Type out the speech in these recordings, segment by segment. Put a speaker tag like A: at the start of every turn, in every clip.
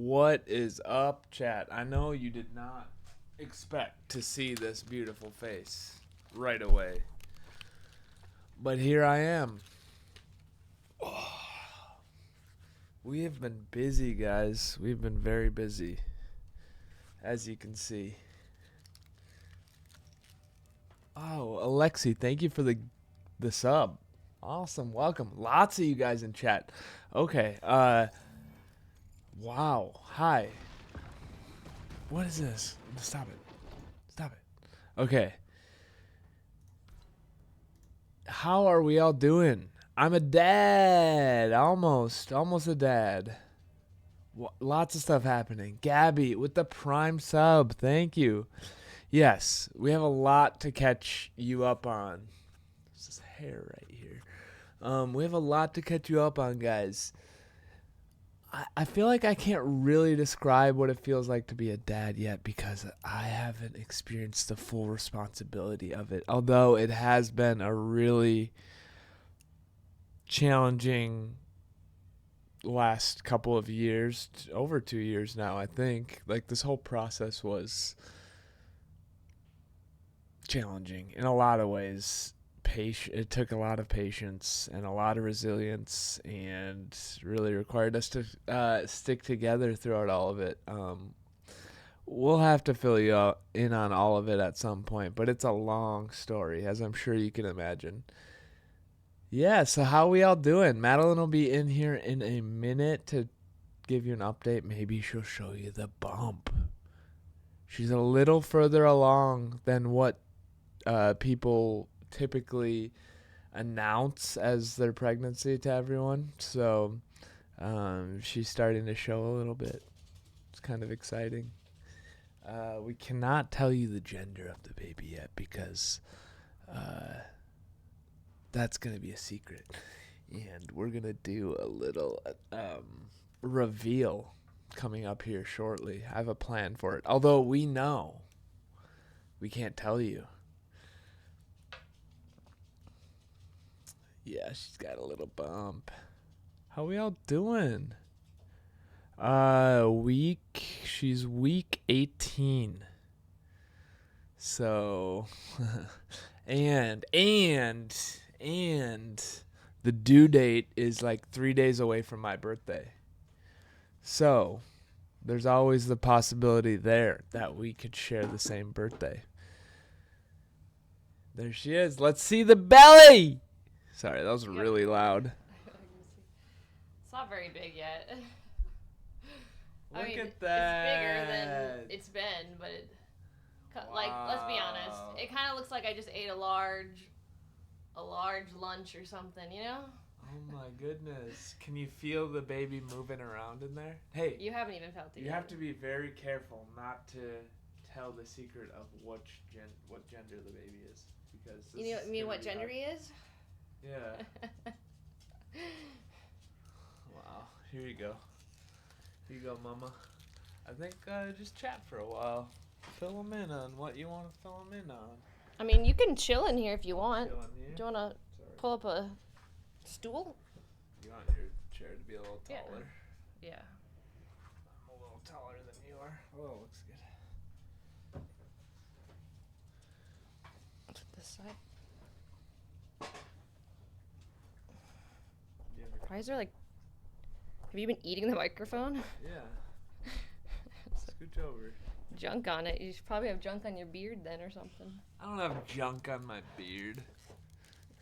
A: What is up, chat? I know you did not expect to see this beautiful face right away, but here I am. Oh. We have been busy, guys. We've been very busy, as you can see. Oh, Alexi, thank you for the sub. Awesome, welcome. Lots of you guys in chat. Okay, wow, hi. What is this? Stop it. Stop it. Okay. How are we all doing? I'm a dad. Almost a dad. Lots of stuff happening. Gabby with the Prime sub. Thank you. Yes, we have a lot to catch you up on. There's this hair right here. We have a lot to catch you up on, guys. I feel like I can't really describe what it feels like to be a dad yet because I haven't experienced the full responsibility of it. Although it has been a really challenging last couple of years, over 2 years now, I think. Like, this whole process was challenging in a lot of ways. It took a lot of patience and a lot of resilience, and really required us to stick together throughout all of it. We'll have to fill you in on all of it at some point, but it's a long story, as I'm sure you can imagine. Yeah, so how we all doing? Madilyn will be in here in a minute to give you an update. Maybe she'll show you the bump. She's a little further along than what people typically announce as their pregnancy to everyone. So she's starting to show a little bit. It's kind of exciting. We cannot tell you the gender of the baby yet because that's going to be a secret. And we're going to do a little reveal coming up here shortly. I have a plan for it. Although we know, we can't tell you. Yeah, she's got a little bump. How we all doing? She's week 18. So, and the due date is like 3 days away from my birthday. So, there's always the possibility there that we could share the same birthday. There she is. Let's see the belly. Sorry, that was really loud.
B: It's not very big yet.
A: Look at that.
B: It's bigger than it's been, but like, let's be honest. It kind of looks like I just ate a large lunch or something, you know?
A: Oh my goodness. Can you feel the baby moving around in there? Hey.
B: You haven't even felt it yet.
A: You have to be very careful not to tell the secret of what gender the baby is. Because
B: you mean what gender he is?
A: Yeah. Wow. Here you go. Here you go, mama. I think just chat for a while. Fill them in on what you want to fill them in on.
B: I mean, you can chill in here if you want.
A: Chill in here?
B: Do you want to pull up a stool?
A: You want your chair to be a little taller?
B: Yeah.
A: I'm a little taller than you are. Oh, looks good.
B: This side. Why is there like... Have you been eating the microphone?
A: Yeah. Scooch over.
B: Junk on it. You should probably have junk on your beard then or something.
A: I don't have junk on my beard.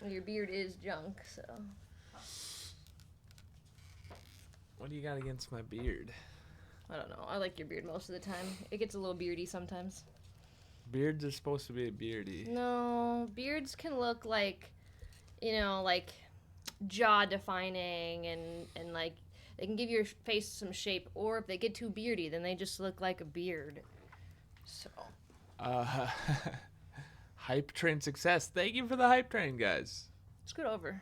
B: Well, your beard is junk, so...
A: What do you got against my beard?
B: I don't know. I like your beard most of the time. It gets a little beardy sometimes.
A: Beards are supposed to be beardy.
B: No, beards can look like, like jaw-defining and like they can give your face some shape. Or if they get too beardy, then they just look like a beard. So.
A: Hype train success. Thank you for the hype train, guys.
B: Scoot over.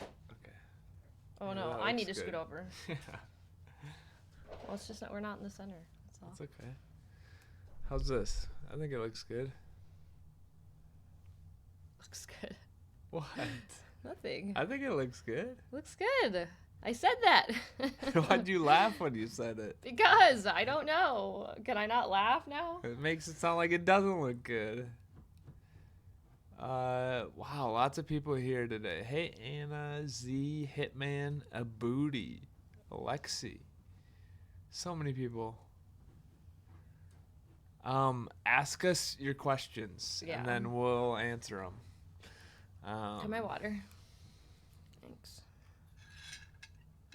A: Okay.
B: Oh
A: Yeah,
B: no, I need to scoot over.
A: Yeah.
B: Well, it's just that we're not in the center. That's all.
A: That's okay. How's this? I think it looks good.
B: Looks good.
A: What?
B: Nothing.
A: I think it looks good.
B: Looks good. I said that.
A: Why'd you laugh when you said it?
B: Because I don't know. Can I not laugh now?
A: It makes it sound like it doesn't look good. Wow, lots of people here today. Hey, Anna, Z, Hitman, Abudi, Alexi. So many people. Ask us your questions, and then we'll answer them.
B: Have my water. Thanks.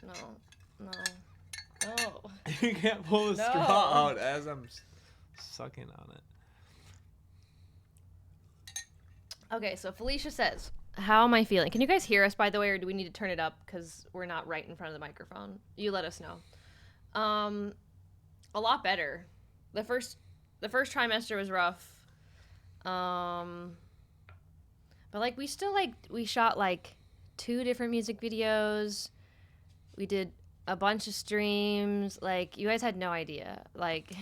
B: No.
A: You can't pull the straw out as I'm sucking on it.
B: Okay, so Felicia says, how am I feeling? Can you guys hear us, by the way, or do we need to turn it up because we're not right in front of the microphone? You let us know. A lot better. The first trimester was rough. But like we shot like 2 different music videos. We did a bunch of streams. Like, you guys had no idea. Like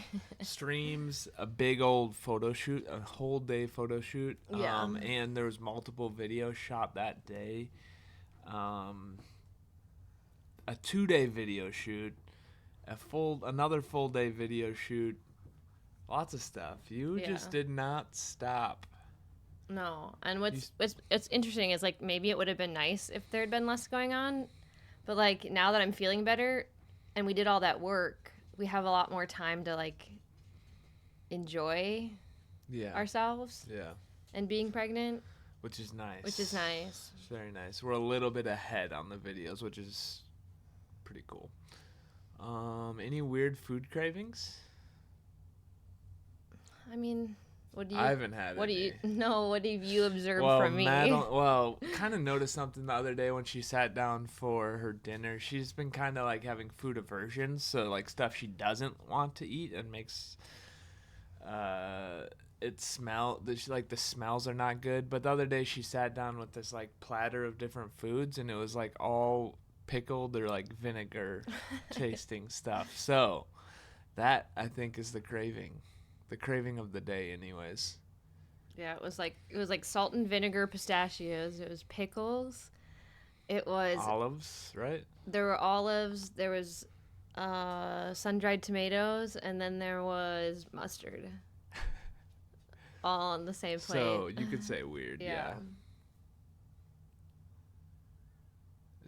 A: streams, a big old photo shoot, a whole day photo shoot.
B: Yeah.
A: And there was multiple videos shot that day. A 2-day video shoot, another full day video shoot. Lots of stuff. You just did not stop.
B: No. And what's interesting is, like, maybe it would have been nice if there had been less going on. But, like, now that I'm feeling better and we did all that work, we have a lot more time to, like, enjoy ourselves.
A: Yeah.
B: And being pregnant.
A: Which is nice.
B: It's
A: very nice. We're a little bit ahead on the videos, which is pretty cool. Any weird food cravings?
B: I mean, what do you?
A: I haven't had
B: what
A: any.
B: What have you observed from me?
A: Kind of noticed something the other day when she sat down for her dinner. She's been kind of like having food aversions, so like stuff she doesn't want to eat and makes it smell. The smells are not good. But the other day she sat down with this like platter of different foods, and it was like all pickled or like vinegar tasting stuff. So that, I think, is the craving. The craving of the day, anyways.
B: Yeah, it was like salt and vinegar pistachios. It was pickles. It was
A: olives, right?
B: There were olives. There was sun-dried tomatoes, and then there was mustard. All on the same plate.
A: So you could say weird, yeah.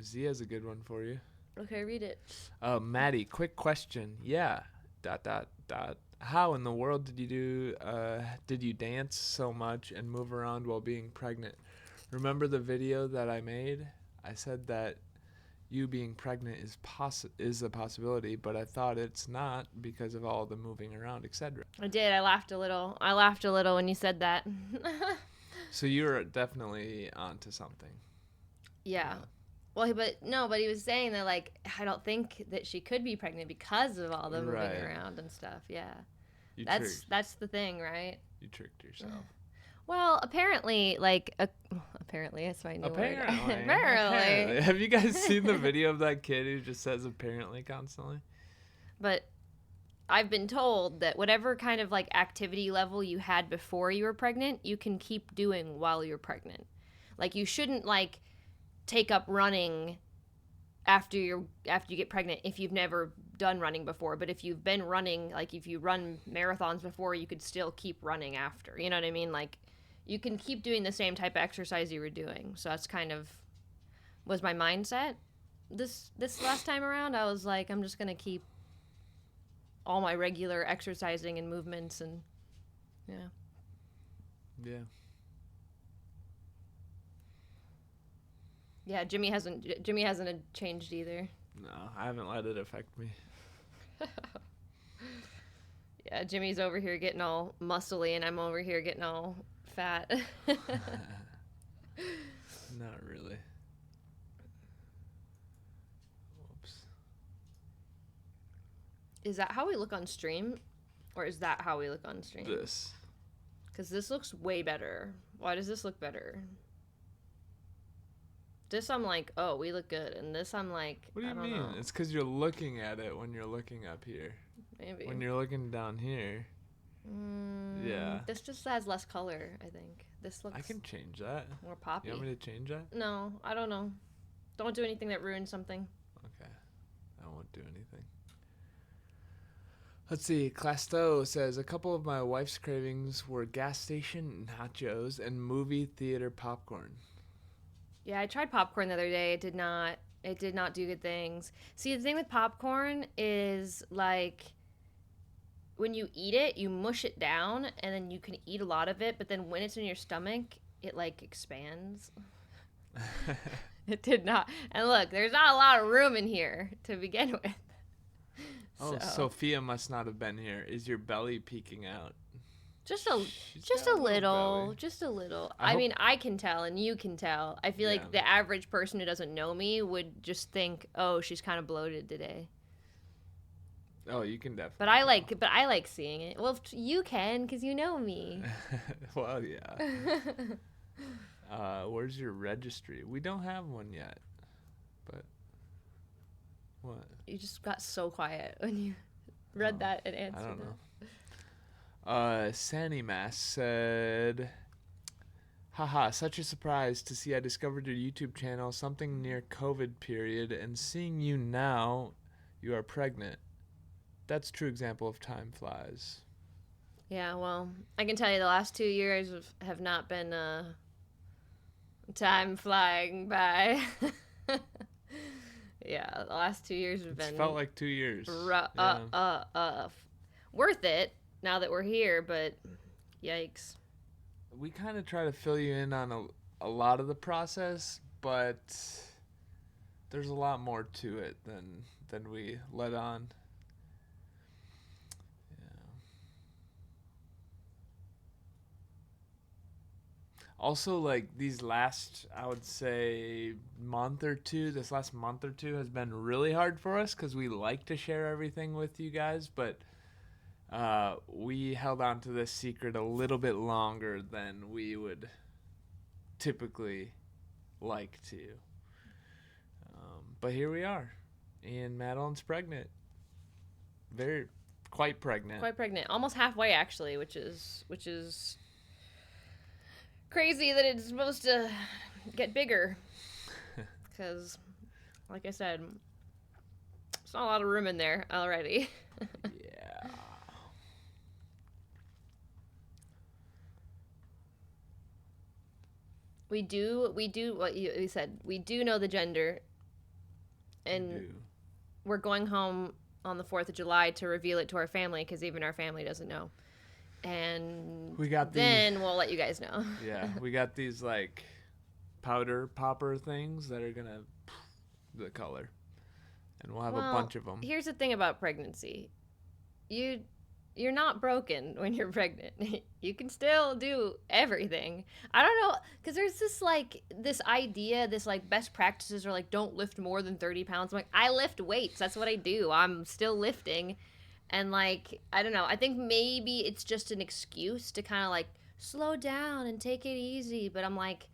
A: Z has a good one for you.
B: Okay, read it.
A: Maddie, quick question. Yeah. ... How in the world did you dance so much and move around while being pregnant? Remember the video that I made? I said that you being pregnant is a possibility, but I thought it's not because of all the moving around, etc.
B: I did. I laughed a little when you said that.
A: So you're definitely onto something.
B: Yeah. Well, but he was saying that, like, I don't think that she could be pregnant because of all the moving around and stuff. Yeah. That's the thing, right?
A: You tricked yourself.
B: Well, apparently, apparently, that's my new word.
A: Apparently. Have you guys seen the video of that kid who just says apparently constantly?
B: But I've been told that whatever kind of, like, activity level you had before you were pregnant, you can keep doing while you're pregnant. Like, you shouldn't, like, take up running after you get pregnant if you've never done running before. But if you've been running, like, if you run marathons before, you could still keep running after. You know what I mean? Like, you can keep doing the same type of exercise you were doing. So that's kind of was my mindset. This last time around, I was like, I'm just gonna keep all my regular exercising and movements, and yeah. Yeah, Jimmy hasn't changed either.
A: No, I haven't let it affect me.
B: Yeah, Jimmy's over here getting all muscly, and I'm over here getting all fat.
A: Not really. Whoops.
B: Is that how we look on stream? Or is that how we look on stream?
A: This.
B: Because this looks way better. Why does this look better? This I'm like, oh, we look good. And this I'm like,
A: what do you mean?
B: Know.
A: It's because you're looking at it when you're looking up here.
B: Maybe.
A: When you're looking down here. Yeah.
B: This just has less color, I think. This looks...
A: I can change that.
B: More poppy.
A: You want me to change that?
B: No, I don't know. Don't do anything that ruins something.
A: I won't do anything. Let's see. Clasto says, a couple of my wife's cravings were gas station nachos and movie theater popcorn.
B: Yeah, I tried popcorn the other day. It did not do good things. See, the thing with popcorn is like when you eat it, you mush it down and then you can eat a lot of it, but then when it's in your stomach, it like expands. It did not. And look, there's not a lot of room in here to begin with.
A: Oh, Sophia must not have been here. Is your belly peeking out?
B: Just a little. I mean, I can tell and you can tell. I feel like the average person who doesn't know me would just think, "Oh, she's kind of bloated today."
A: Oh, you can definitely.
B: But I like seeing it. Well, you can cuz you know me.
A: Well, yeah. Where's your registry? We don't have one yet. But what?
B: You just got so quiet when you read that and answered.
A: I don't know. Sandy Mass said, haha, such a surprise to see I discovered your YouTube channel something near COVID period, and seeing you now, you are pregnant. That's true example of time flies.
B: Yeah, well, I can tell you the last 2 years have not been time flying by. Yeah, the last 2 years have been...
A: felt like 2 years.
B: Worth it now that we're here, but yikes.
A: We kind of try to fill you in on a lot of the process, but there's a lot more to it than we let on. Also, like, these last, I would say, this last month or two has been really hard for us because we like to share everything with you guys, but we held on to this secret a little bit longer than we would typically like to. But here we are, and Madilyn's pregnant. Quite pregnant.
B: Quite pregnant. Almost halfway, actually, which is crazy that it's supposed to get bigger, because like I said, there's not a lot of room in there already.
A: Yeah. We
B: do what you said. We do know the gender, and we're going home on the 4th of July to reveal it to our family, because even our family doesn't know. And then we'll let you guys know.
A: Yeah, we got these like powder popper things that are gonna the color, and we'll have a bunch of them.
B: Here's the thing about pregnancy: you're not broken when you're pregnant. You can still do everything. I don't know, because there's this idea, this like best practices are like, don't lift more than 30 pounds. I'm like, I lift weights. That's what I do. I'm still lifting. And, like, I don't know. I think maybe it's just an excuse to kind of, like, slow down and take it easy. But I'm like,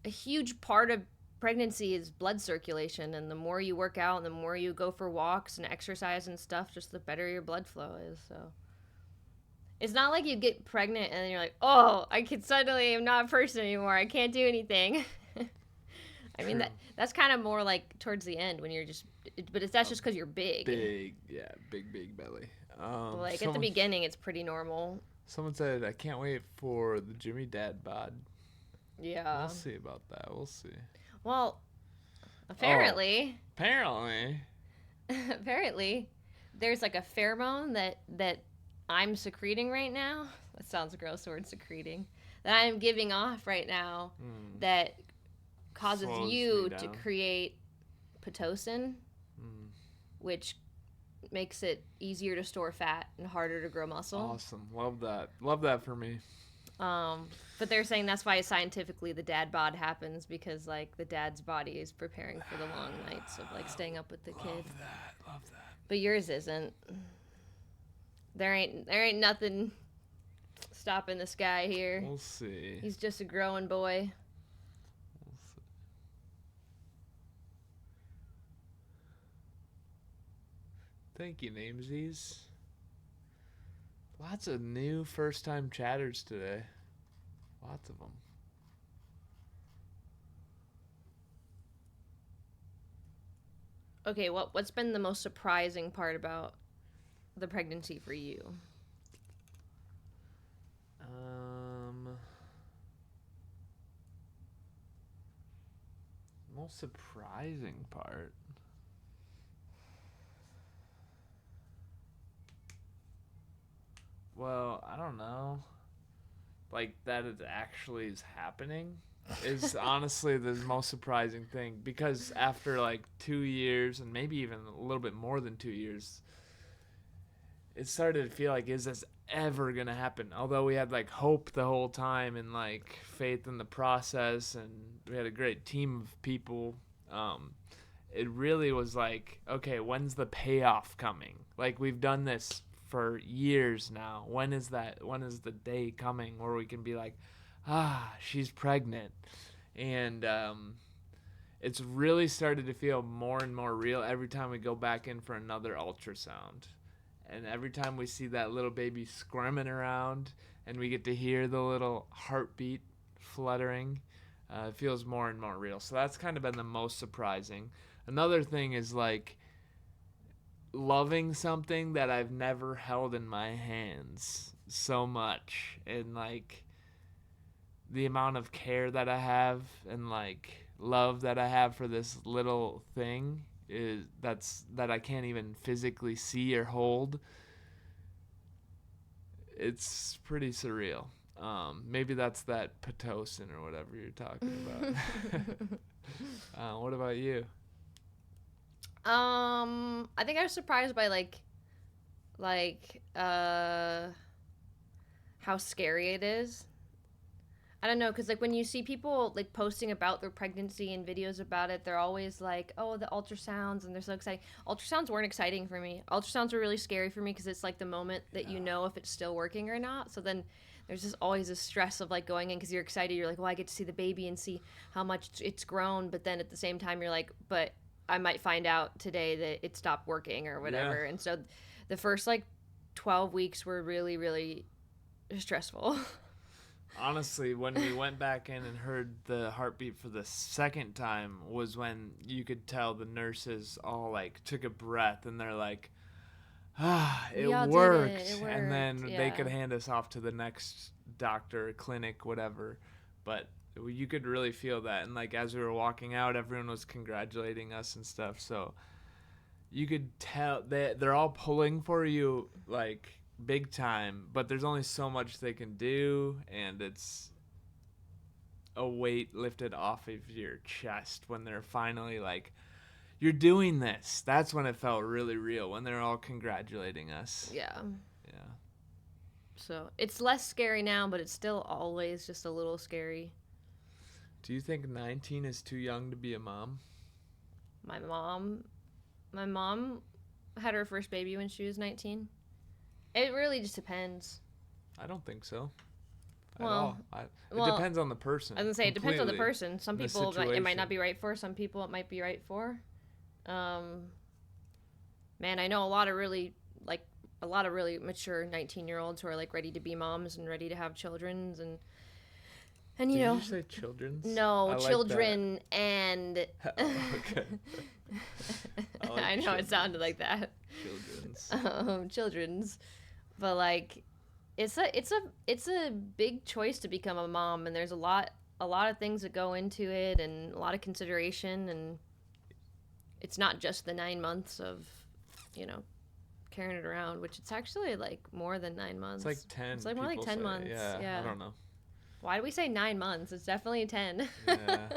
B: a huge part of pregnancy is blood circulation. And the more you work out and the more you go for walks and exercise and stuff, just the better your blood flow is. So it's not like you get pregnant and then you're like, oh, I can suddenly am not a person anymore. I can't do anything. I mean, that's kind of more like towards the end when you're just, but that's just because you're big.
A: Big belly.
B: But like at the beginning, it's pretty normal.
A: Someone said, I can't wait for the Jimmy dad bod.
B: Yeah.
A: We'll see about that. We'll see.
B: Well, apparently. Apparently, there's like a pheromone that I'm secreting right now. That sounds gross, the word secreting. That I'm giving off right now that causes you to create Pitocin, which makes it easier to store fat and harder to grow muscle.
A: Awesome. Love that for me.
B: But they're saying that's why scientifically the dad bod happens, because like the dad's body is preparing for the long nights of like staying up with the kid.
A: Love that.
B: But yours isn't. There ain't nothing stopping this guy here.
A: We'll see.
B: He's just a growing boy.
A: Thank you, Namesies. Lots of new first-time chatters today. Lots of them.
B: Okay, what's been the most surprising part about the pregnancy for you?
A: Most surprising part. Well, I don't know. Like, that it actually is happening is honestly the most surprising thing, because after like 2 years and maybe even a little bit more than 2 years, it started to feel like, is this ever gonna happen? Although we had like hope the whole time and like faith in the process, and we had a great team of people, it really was like, okay, when's the payoff coming? Like, we've done this for years now. When is the day coming where we can be like, she's pregnant? And it's really started to feel more and more real every time we go back in for another ultrasound. And every time we see that little baby squirming around and we get to hear the little heartbeat fluttering, it feels more and more real. So that's kind of been the most surprising. Another thing is like loving something that I've never held in my hands so much, and like the amount of care that I have and like love that I have for this little thing is that I can't even physically see or hold. It's pretty surreal. Maybe that's that Pitocin or whatever you're talking about. What about you?
B: I think I was surprised by how scary it is. I don't know, because like when you see people like posting about their pregnancy and videos about it, they're always like, oh, the ultrasounds, and they're so exciting. Ultrasounds weren't exciting for me. Ultrasounds were really scary for me because it's like the moment that you know if it's still working or not. So then there's just always a stress of like going in because you're excited. You're like, well, I get to see the baby and see how much it's grown. But then at the same time, you're like, but I might find out today that it stopped working or whatever.
A: Yeah.
B: And so the first like 12 weeks were really, really stressful.
A: Honestly, when we went back in and heard the heartbeat for the second time was when you could tell the nurses all like took a breath and they're like, it worked.
B: It worked.
A: And then
B: Yeah.
A: they could hand us off to the next doctor, clinic, whatever. But you could really feel that. And like as we were walking out, everyone was congratulating us and stuff. So you could tell they're all pulling for you like big time, but there's only so much they can do, and it's a weight lifted off of your chest when they're finally like, you're doing this. That's when it felt really real, when they're all congratulating us.
B: Yeah.
A: Yeah.
B: So it's less scary now, but it's still always just a little scary.
A: Do you think 19 is too young to be a mom?
B: My mom had her first baby when she was 19. It really just depends.
A: I don't think so.
B: Well,
A: It depends on the person.
B: I was gonna say, it depends on the person. Some
A: The
B: people it
A: situation.
B: might not be right for. Some people it might be right for. Man, I know a lot of really mature 19-year-olds who are like ready to be moms and ready to have children, and you
A: Did
B: know.
A: you say children's?
B: No,
A: I
B: children
A: like
B: and.
A: Okay.
B: I know it sounded like that. Children's, but like, it's a big choice to become a mom, and there's a lot of things that go into it, and a lot of consideration, and it's not just the 9 months of, carrying it around, which it's actually like more than 9 months.
A: It's like 10.
B: It's like more like 10 months. Yeah.
A: I don't know.
B: Why do we say 9 months? It's definitely 10.
A: Yeah.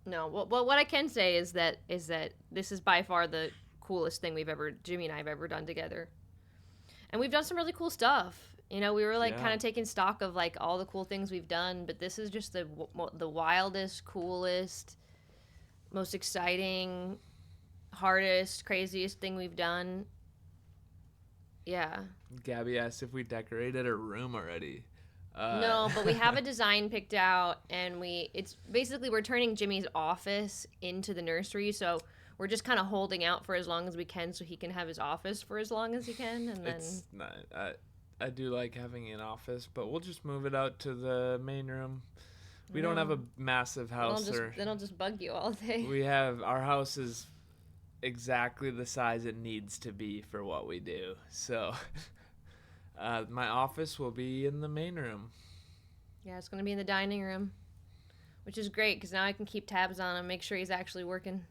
B: No, well, what I can say is that this is by far the coolest thing Jimmy and I have ever done together. And we've done some really cool stuff. We were like kind of taking stock of like all the cool things we've done, but this is just the wildest, coolest, most exciting, hardest, craziest thing we've done. Yeah.
A: Gabby asked if we decorated her room already.
B: No, but we have a design picked out, and we're turning Jimmy's office into the nursery, so we're just kind of holding out for as long as we can so he can have his office for as long as he can, and then...
A: It's not, I do like having an office, but we'll just move it out to the main room We don't have a massive house.
B: They don't just bug you all day.
A: Our house is exactly the size it needs to be for what we do. So my office will be in the main room.
B: Yeah, it's going to be in the dining room, which is great because now I can keep tabs on him, make sure he's actually working.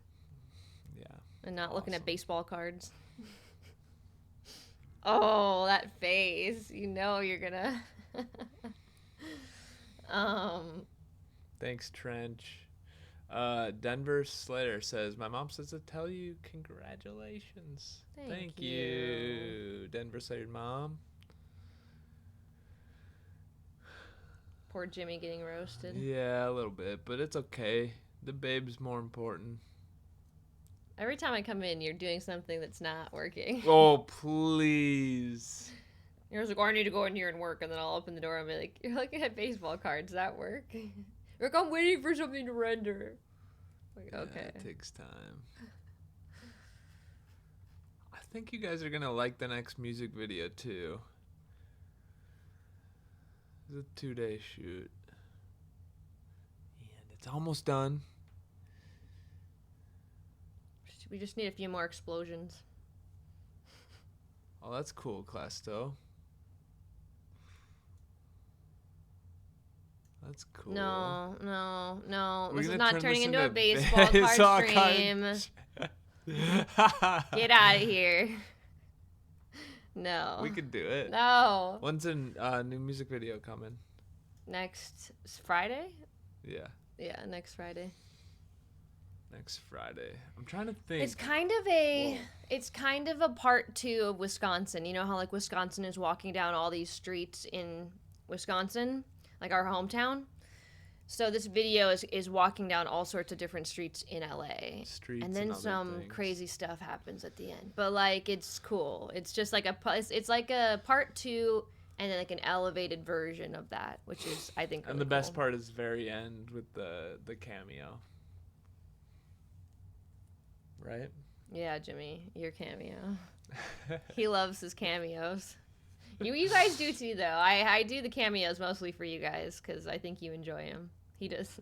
A: Yeah.
B: And not looking at baseball cards. Oh, that face. You know you're going to...
A: Thanks, Trench. Denver Slater says, my mom says to tell you congratulations. Thank you, Denver Slater mom.
B: Poor Jimmy getting roasted.
A: Yeah, a little bit, but it's okay. The babe's more important.
B: Every time I come in, you're doing something that's not working.
A: Oh, please.
B: You're just like, oh, I need to go in here and work, and then I'll open the door and be like, you're looking at baseball cards. Does that work? Like, I'm waiting for something to render. Like, okay.
A: Yeah, it takes time. I think you guys are going to like the next music video, too. It's a 2-day shoot. And it's almost done.
B: We just need a few more explosions.
A: Oh, that's cool, Clasto. That's cool.
B: No.
A: We're
B: This is
A: gonna
B: not
A: turn
B: turning
A: this
B: into a baseball card stream. Get out of here. No.
A: We could do it.
B: No.
A: When's a new music video coming?
B: Next Friday?
A: Yeah.
B: Yeah, next Friday.
A: Next Friday. I'm trying to think.
B: It's kind of a part 2 of Wisconsin. You know how like Wisconsin is walking down all these streets in Wisconsin, like our hometown. So this video is walking down all sorts of different streets in LA.
A: Streets
B: and then some crazy stuff happens at the end. But like it's cool. It's just like it's like a part 2 and then like an elevated version of that, which is I think really
A: And the best
B: cool.
A: part is very end with the cameo. Right?
B: Yeah, Jimmy, your cameo. He loves his cameos. You guys do too, though. I do the cameos mostly for you guys because I think you enjoy them. He does.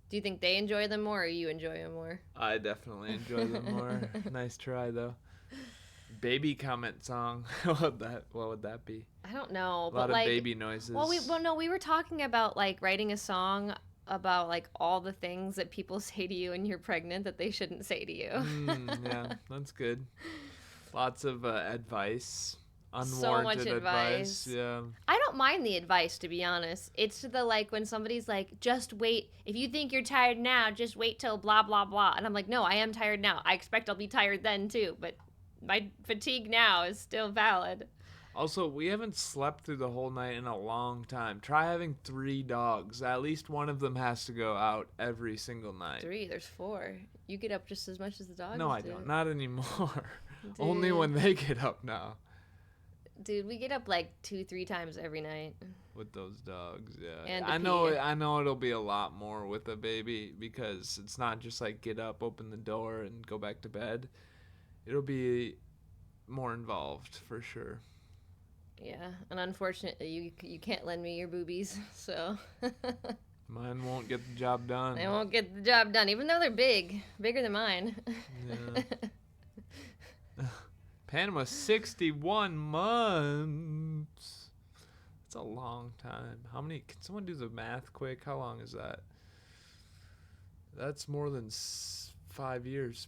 B: Do you think they enjoy them more or you enjoy them more?
A: I definitely enjoy them more. Nice try, though. Baby comment song. What would that be?
B: I don't know.
A: A lot of baby noises.
B: Well, we were talking about like writing a song about like all the things that people say to you when you're pregnant that they shouldn't say to you.
A: Yeah, that's good. Lots of advice. Unwarranted
B: So much advice.
A: Yeah.
B: I don't mind the advice, to be honest. It's the like when somebody's like, just wait. If you think you're tired now, just wait till blah, blah, blah. And I'm like, no, I am tired now. I expect I'll be tired then too. But my fatigue now is still valid.
A: Also, we haven't slept through the whole night in a long time. Try having 3 dogs. At least one of them has to go out every single night.
B: 3, there's 4. You get up just as much as the dogs
A: No, I
B: do.
A: don't. Not anymore.
B: Dude.
A: Only when they get up now.
B: Dude, we get up like 2-3 times every night.
A: With those dogs, yeah.
B: And
A: I know it'll be a lot more with a baby because it's not just like get up, open the door, and go back to bed. It'll be more involved for sure.
B: Yeah, and unfortunately, you can't lend me your boobies, so.
A: Mine won't get the job done.
B: They won't get the job done, even though they're bigger than mine.
A: Yeah. Panama, 61 months. That's a long time. How many? Can someone do the math quick? How long is that? That's more than 5 years.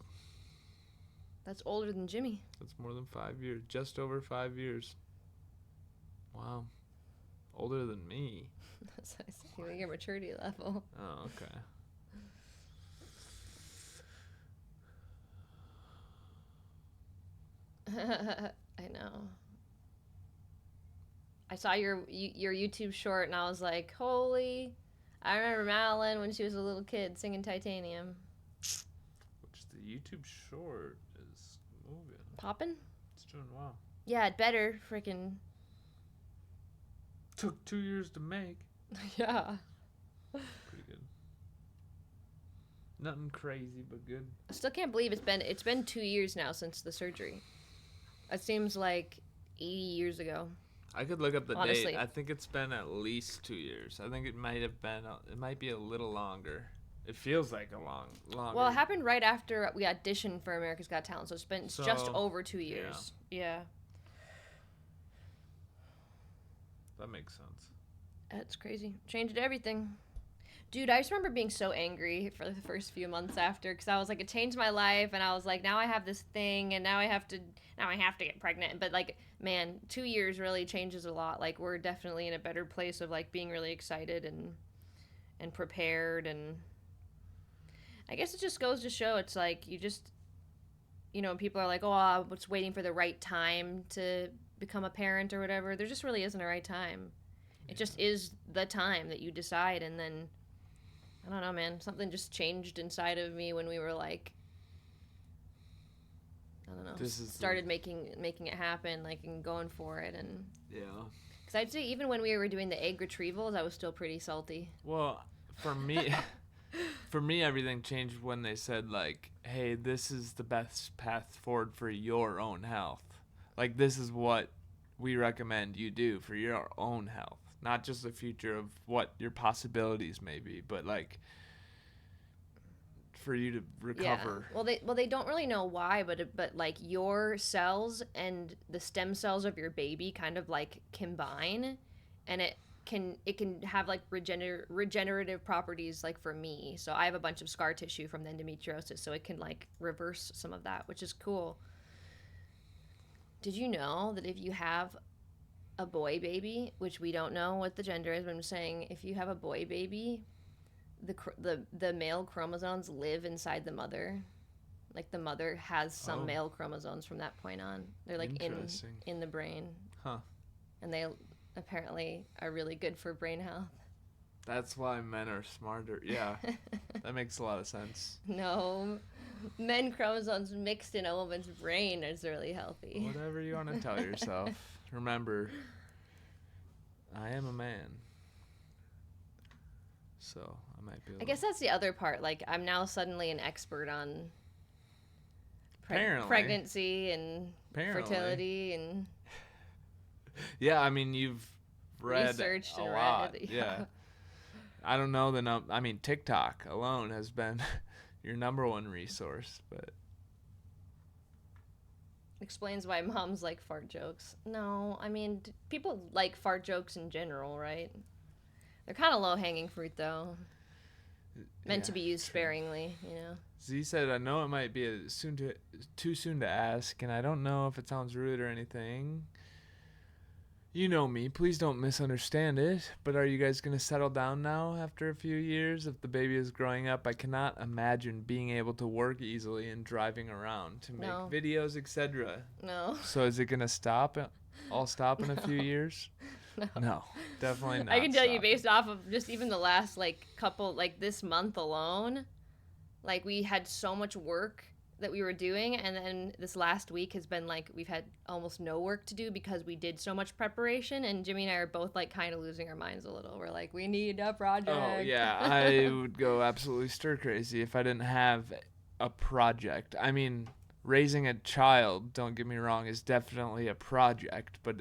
B: That's older than Jimmy.
A: That's more than 5 years. Just over 5 years. Wow. Older than me.
B: That's your maturity level.
A: Oh, okay.
B: I know. I saw your YouTube short and I was like, holy. I remember Madilyn when she was a little kid singing Titanium.
A: Which the YouTube short is moving.
B: Poppin'?
A: It's doing well.
B: Yeah, it better freaking.
A: Took 2 years to make.
B: Yeah.
A: Pretty good. Nothing crazy, but good.
B: I still can't believe it's been 2 years now since the surgery. It seems like 80 years ago.
A: I could look up the
B: Honestly.
A: date. I think it's been at least 2 years. I think it might have been. It might be a little longer. It feels like a longer.
B: Well, it happened right after we auditioned for America's Got Talent, so it's just over 2
A: yeah.
B: years. Yeah.
A: That makes sense.
B: That's crazy. Changed everything. Dude, I just remember being so angry for the first few months after, because I was like, it changed my life, and I was like, now I have this thing, and now I have to get pregnant. But like, man, 2 years really changes a lot. Like, we're definitely in a better place of like being really excited and prepared, and I guess it just goes to show, it's like you just, people are like, oh, I'm just waiting for the right time to become a parent or whatever. There just really isn't a right time. It just is the time that you decide, and then I don't know, man. Something just changed inside of me when we were like, I don't know, started making it happen, like, and going for it, and
A: yeah.
B: Because I'd say even when we were doing the egg retrievals, I was still pretty salty.
A: Well, for me, everything changed when they said like, hey, this is the best path forward for your own health. Like, this is what we recommend you do for your own health. Not just the future of what your possibilities may be, but like for you to recover.
B: Yeah. Well, they don't really know why, but like your cells and the stem cells of your baby kind of like combine, and it can have like regenerative properties, like for me. So I have a bunch of scar tissue from the endometriosis, so it can like reverse some of that, which is cool. Did you know that if you have a boy baby, which we don't know what the gender is, but I'm saying if you have a boy baby, the male chromosomes live inside the mother. Like, the mother has some male chromosomes from that point on. They're like in the brain.
A: Huh.
B: And they apparently are really good for brain health.
A: That's why men are smarter. Yeah. That makes a lot of sense.
B: No. Men chromosomes mixed in a woman's brain is really healthy.
A: Whatever you want to tell yourself. Remember, I am a man. So I might be.
B: I guess that's the other part. Like, I'm now suddenly an expert on pregnancy and fertility and.
A: Yeah, I mean, you've read
B: researched
A: a
B: and
A: lot.
B: Read.
A: Yeah. I don't know I mean, TikTok alone has been your number one resource, but.
B: Explains why moms like fart jokes. No, I mean, people like fart jokes in general, right? They're kind of low-hanging fruit, though. Meant to be used sparingly,
A: Z said, I know it might be too soon to ask, and I don't know if it sounds rude or anything. You know me. Please don't misunderstand it. But are you guys going to settle down now after a few years? If the baby is growing up, I cannot imagine being able to work easily and driving around to make videos, etc.
B: No.
A: So is it going to stop? All stop in a few years? No, definitely not.
B: I can tell you based off of just even the last couple, this month alone, we had so much work that we were doing, and then this last week has been we've had almost no work to do because we did so much preparation, and Jimmy and I are both kind of losing our minds a little. We're like, we need a project.
A: Oh yeah, I would go absolutely stir crazy if I didn't have a project. I mean, raising a child, don't get me wrong, is definitely a project, but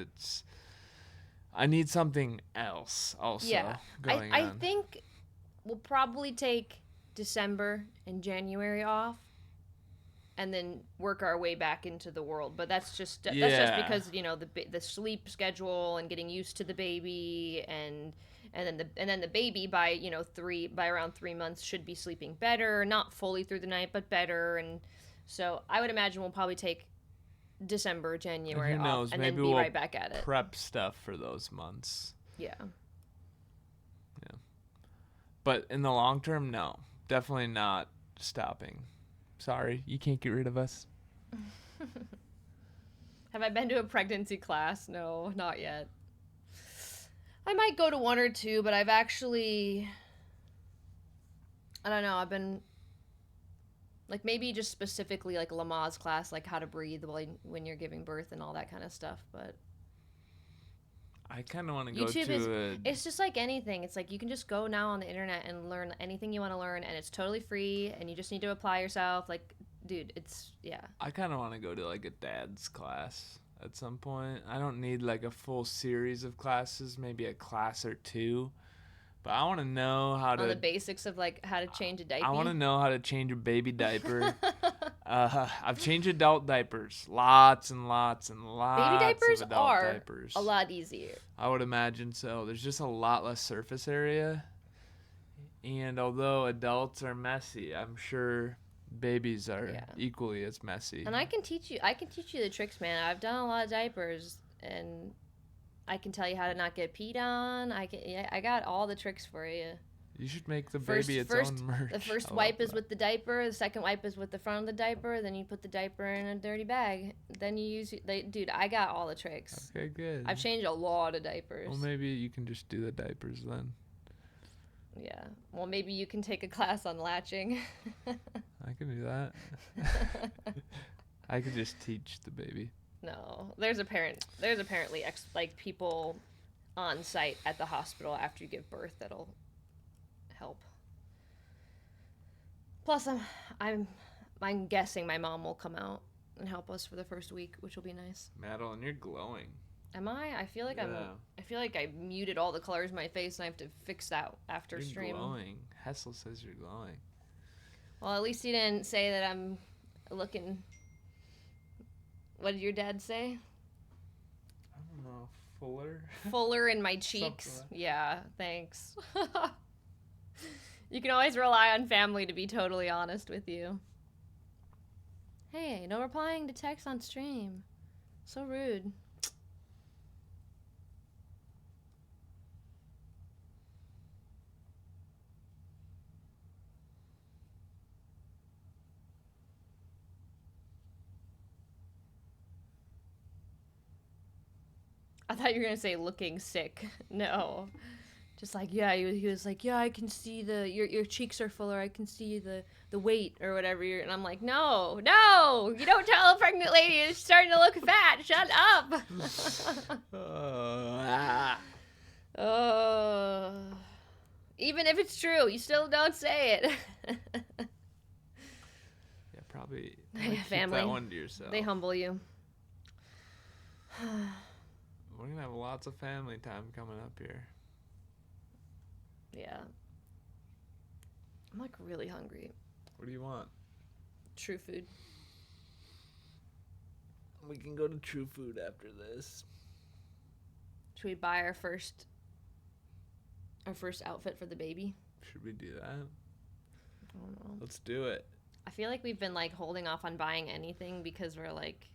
A: I need something else also going on.
B: I think we'll probably take December and January off and then work our way back into the world. But that's just because, the sleep schedule and getting used to the baby and then the baby by around 3 months should be sleeping better, not fully through the night, but better. And so I would imagine we'll probably take December, January
A: and who knows,
B: off, and
A: maybe
B: then be
A: we'll
B: right back at it.
A: Prep stuff for those months.
B: Yeah.
A: Yeah. But in the long term, no. Definitely not stopping. Sorry, you can't get rid of us.
B: Have I been to a pregnancy class? No, not yet. I might go to one or two, but I've actually, I don't know, I've been maybe just specifically Lamaze class, how to breathe when you're giving birth and all that kind of stuff. But
A: I kind of want to go to
B: it's just like anything. It's you can just go now on the internet and learn anything you want to learn, and it's totally free, and you just need to apply yourself. Dude, it's, yeah.
A: I kind of want to go to a dad's class. at some point. I don't need like a full series of classes, maybe a class or two. But I want to know how
B: On the
A: to.
B: basics of like how to change a diaper.
A: I want to know how to change a baby diaper. I've changed adult diapers, lots and lots and lots.
B: Baby diapers
A: of adult
B: are
A: diapers.
B: a lot easier.
A: I would imagine so. There's just a lot less surface area. And although adults are messy, I'm sure babies are equally as messy.
B: And I can teach you the tricks, man. I've done a lot of diapers, and I can tell you how to not get peed on. I got all the tricks for you.
A: You should make the baby its own merch.
B: The first wipe is with the diaper. The second wipe is with the front of the diaper. Then you put the diaper in a dirty bag. Then you dude, I got all the tricks.
A: Okay, good.
B: I've changed a lot of diapers.
A: Well, maybe you can just do the diapers then.
B: Yeah. Well, maybe you can take a class on latching.
A: I can do that. I could just teach the baby.
B: No, there's apparently people on site at the hospital after you give birth that'll help. Plus, I'm guessing my mom will come out and help us for the first week, which will be nice.
A: Madilyn, you're glowing.
B: Am I? I feel like I feel like I muted all the colors in my face, and I have to fix that after stream.
A: You're glowing. Hessel says you're glowing.
B: Well, at least he didn't say that I'm looking. What did your dad say?
A: I don't know. Fuller?
B: Fuller in my cheeks. Yeah, thanks. You can always rely on family to be totally honest with you. Hey, no replying to text on stream. So rude. I thought you were gonna say looking sick. No. Just like, yeah, he was like, yeah, I can see your cheeks are fuller. I can see the weight or whatever. And I'm like, no, you don't tell a pregnant lady it's starting to look fat. Shut up. Even if it's true, you still don't say it.
A: Yeah, probably
B: Family.
A: keep that one to yourself.
B: They humble you.
A: We're going to have lots of family time coming up here.
B: Yeah. I'm like really hungry.
A: What do you want?
B: True food.
A: We can go to True Food after this.
B: Should we buy our first outfit for the baby?
A: Should we do that?
B: I don't know.
A: Let's do it.
B: I feel like we've been like holding off on buying anything because we're like,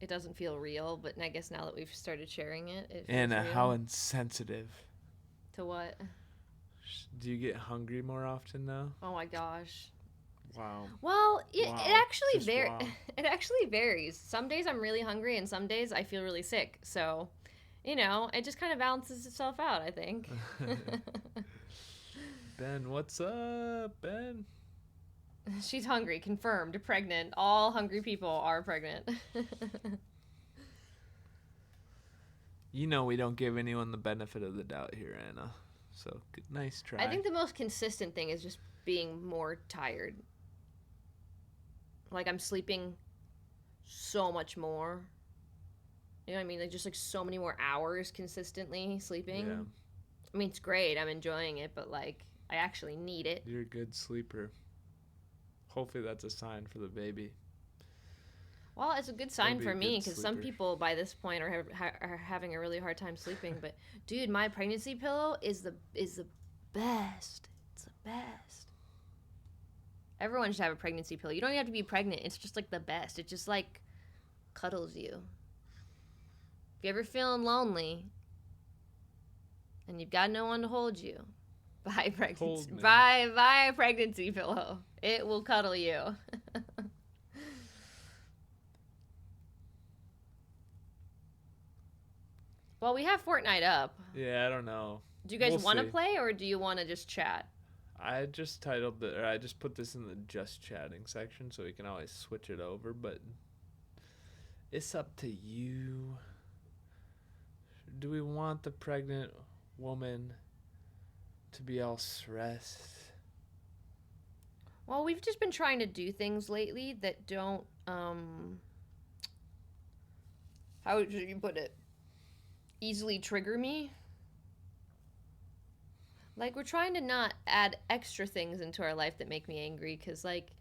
B: it doesn't feel real, but I guess now that we've started sharing it feels
A: Anna,
B: real.
A: how insensitive.
B: To what?
A: Do you get hungry more often now?
B: Oh my gosh.
A: Wow.
B: Well, it actually
A: Wow.
B: It actually varies. Some days I'm really hungry, and some days I feel really sick. So, it just kind of balances itself out, I think.
A: Ben, what's up, Ben?
B: She's hungry, confirmed, pregnant. All hungry people are pregnant.
A: We don't give anyone the benefit of the doubt here, Anna. So, nice try.
B: I think the most consistent thing is just being more tired. Like, I'm sleeping so much more. You know what I mean? Like, just, like, so many more hours consistently sleeping.
A: Yeah.
B: I mean, it's great. I'm enjoying it, but, like, I actually need it.
A: You're a good sleeper. Hopefully that's a sign for the baby.
B: Well, it's a good sign
A: Be
B: for
A: a
B: me
A: good
B: because some
A: sleeper.
B: people by this point are having a really hard time sleeping. But, dude, my pregnancy pillow is the best. It's the best. Everyone should have a pregnancy pillow. You don't even have to be pregnant. It's just, like, the best. It just, like, cuddles you. If you're ever feeling lonely and you've got no one to hold you, buy a pregnancy pillow. It will cuddle you. Well, we have Fortnite up.
A: Yeah, I don't know.
B: Do you guys
A: We'll
B: want to
A: see.
B: play, or do you want to just chat?
A: I just put this in the just chatting section so we can always switch it over, but it's up to you. Do we want the pregnant woman to be all stressed?
B: Well, we've just been trying to do things lately that don't How should you put it? Easily trigger me? Like, we're trying to not add extra things into our life that make me angry, because, like,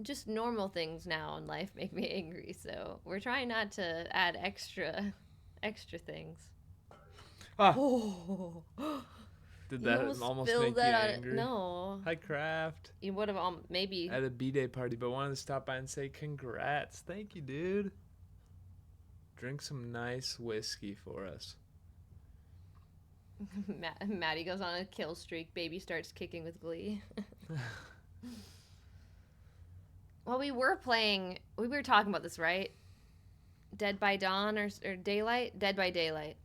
B: just normal things now in life make me angry, so we're trying not to add extra things.
A: Ah.
B: Oh.
A: Did that almost make you angry?
B: No.
A: Hi, Craft.
B: You would have maybe
A: At a B-Day party, but wanted to stop by and say congrats. Thank you, dude. Drink some nice whiskey for us.
B: Maddie goes on a kill streak. Baby starts kicking with glee. Well, we were talking about this, right? Dead by Dawn or Daylight? Dead by Daylight.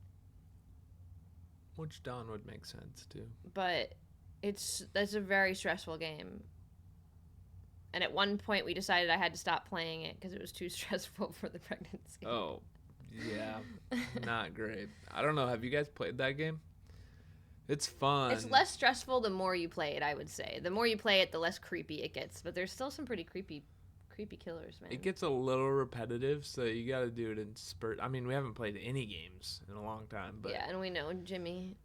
A: Which Dawn would make sense, too.
B: But that's a very stressful game. And at one point, we decided I had to stop playing it because it was too stressful for the pregnancy.
A: Oh, yeah. Not great. I don't know. Have you guys played that game? It's fun.
B: It's less stressful the more you play it, I would say. The more you play it, the less creepy it gets. But there's still some pretty creepy killers, man.
A: It gets a little repetitive, so you got to do it in spurt. I mean, we haven't played any games in a long time, but
B: yeah, and we know Jimmy.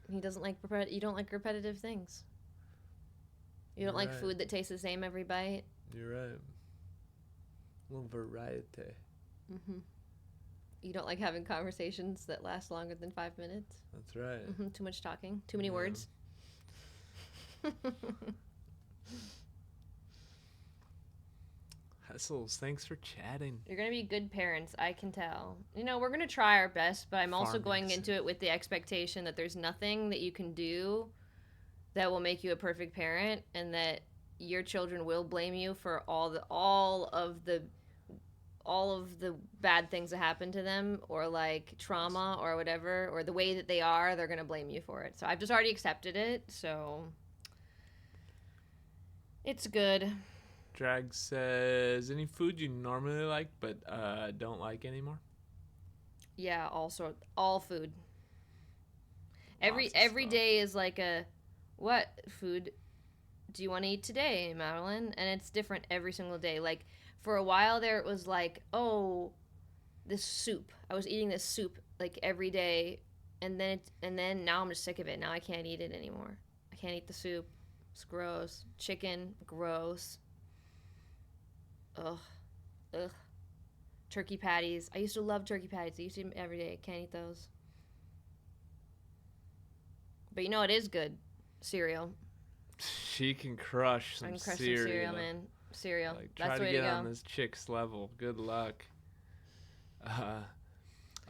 B: He doesn't like you don't like repetitive things. You don't like food that tastes the same every bite.
A: You're right. A little variety.
B: Mhm. You don't like having conversations that last longer than 5 minutes.
A: That's right.
B: Mm-hmm. Too much talking. Too many words.
A: Hustles, thanks for chatting.
B: You're going to be good parents, I can tell. You know, we're going to try our best, but I'm also going into it with the expectation that there's nothing that you can do that will make you a perfect parent, and that your children will blame you for all of the bad things that happen to them, or like trauma or whatever, or the way that they are, they're going to blame you for it. So I've just already accepted it, so it's good.
A: Drag says, any food you normally like but don't like anymore?
B: Yeah, all food. Every day is like what food do you want to eat today, Madilyn? And it's different every single day. Like, for a while there, it was like, oh, this soup. I was eating this soup like every day, and then now I'm just sick of it. Now I can't eat it anymore. I can't eat the soup. It's gross. Chicken, gross. Ugh. Turkey patties. I used to love turkey patties. I used to eat them every day. I can't eat those. But you know what is good? Cereal.
A: She can crush some cereal.
B: Man. Cereal.
A: Like,
B: That's the way
A: to
B: to
A: get
B: go.
A: on this chick's level. Good luck.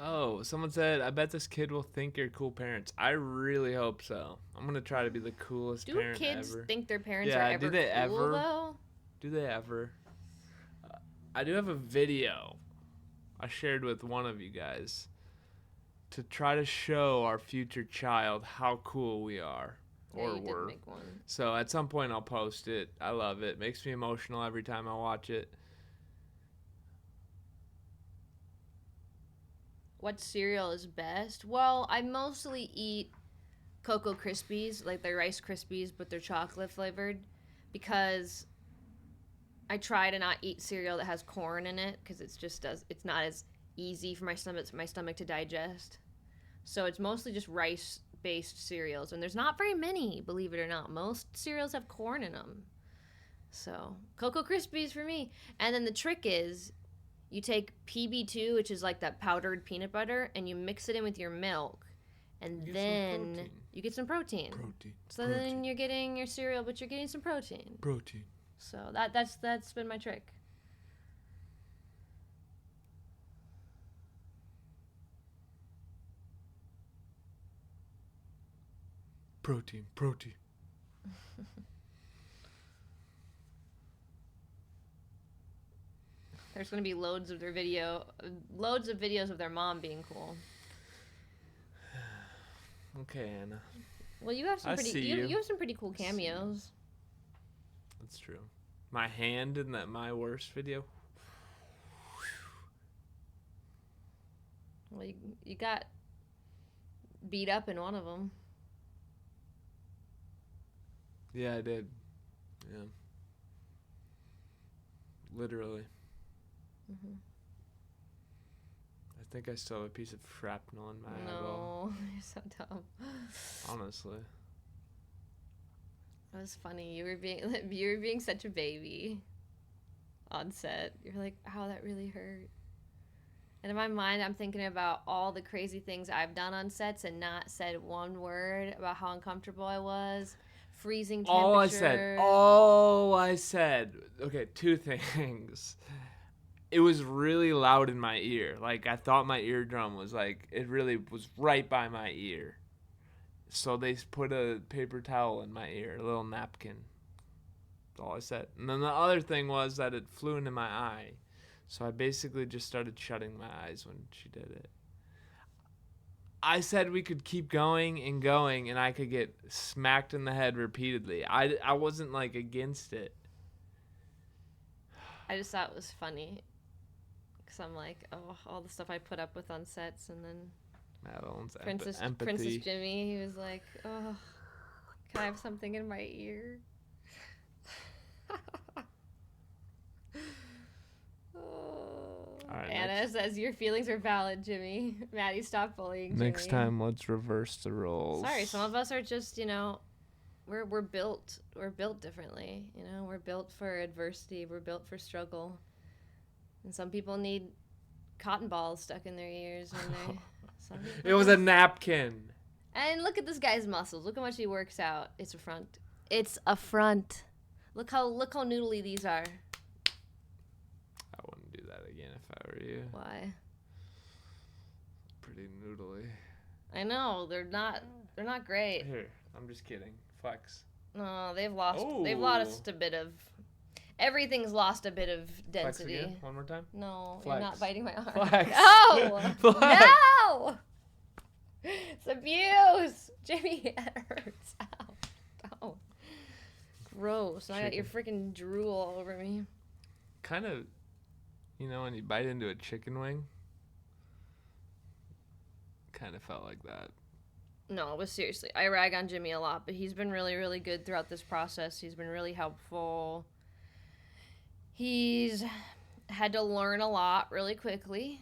A: Oh, someone said, I bet this kid will think you're cool parents. I really hope so. I'm going to try to be the coolest parent ever.
B: Do kids think their parents are ever cool, though?
A: Do they ever? I do have a video I shared with one of you guys to try to show our future child how cool we are.
B: Yeah, you did make one.
A: So at some point I'll post it. I love it. Makes me emotional every time I watch it.
B: What cereal is best? Well, I mostly eat Cocoa Krispies, like they're Rice Krispies, but they're chocolate flavored, because I try to not eat cereal that has corn in it, because it's not as easy for my stomach to digest. So it's mostly just rice-based cereals, and there's not very many, believe it or not. Most cereals have corn in them. So Cocoa Krispies for me. And then the trick is, you take PB2, which is like that powdered peanut butter, and you mix it in with your milk, and then you get some protein. So then you're getting your cereal, but you're getting some protein. So that's been my trick.
A: Protein.
B: There's going to be loads of videos of their mom being cool.
A: Okay, Anna.
B: Well, you have some you have some pretty cool cameos.
A: That's true. My hand in that My Worst video.
B: Well, you got beat up in one of them.
A: Yeah, I did. Yeah. Literally.
B: Mm-hmm.
A: I think I still have a piece of shrapnel in my eyeball.
B: No, you're so dumb.
A: Honestly.
B: That was funny. You were being such a baby on set. You're like, "Ow, that really hurt." And in my mind, I'm thinking about all the crazy things I've done on sets and not said one word about how uncomfortable I was. Freezing temperature.
A: All I said. Okay, two things. It was really loud in my ear. Like, I thought my eardrum was like, it really was right by my ear. So they put a paper towel in my ear, a little napkin. That's all I said. And then the other thing was that it flew into my eye. So I basically just started shutting my eyes when she did it. I said we could keep going, and I could get smacked in the head repeatedly. I wasn't, like, against it.
B: I just thought it was funny. Because I'm like, oh, all the stuff I put up with on sets, and then
A: Madeline's
B: Princess Jimmy, he was like, oh, can I have something in my ear?
A: Right,
B: Anna says, your feelings are valid, Jimmy. Maddie, stop bullying Jimmy.
A: Next time, let's reverse the roles.
B: Sorry, some of us are just, we're built differently. We're built for adversity. We're built for struggle. And some people need cotton balls stuck in their ears when
A: It was a napkin.
B: And look at this guy's muscles. Look how much he works out. It's a front. It's a front. Look how noodly these are.
A: I wouldn't do that again if I were you.
B: Why?
A: Pretty noodly.
B: I know, they're not great.
A: Here, I'm just kidding. Flex.
B: No, they've lost a bit of, everything's lost a bit of density.
A: Flex again? One more time?
B: No,
A: Flex.
B: You're not biting my arm.
A: Flex.
B: No!
A: Flex.
B: No! It's abuse! Jimmy, it hurts. Ow. Don't. Gross. Now I got your freaking drool all over me.
A: Kind of, when you bite into a chicken wing, kind of felt like that.
B: No, but seriously, I rag on Jimmy a lot, but he's been really, really good throughout this process. He's been really helpful. He's had to learn a lot really quickly.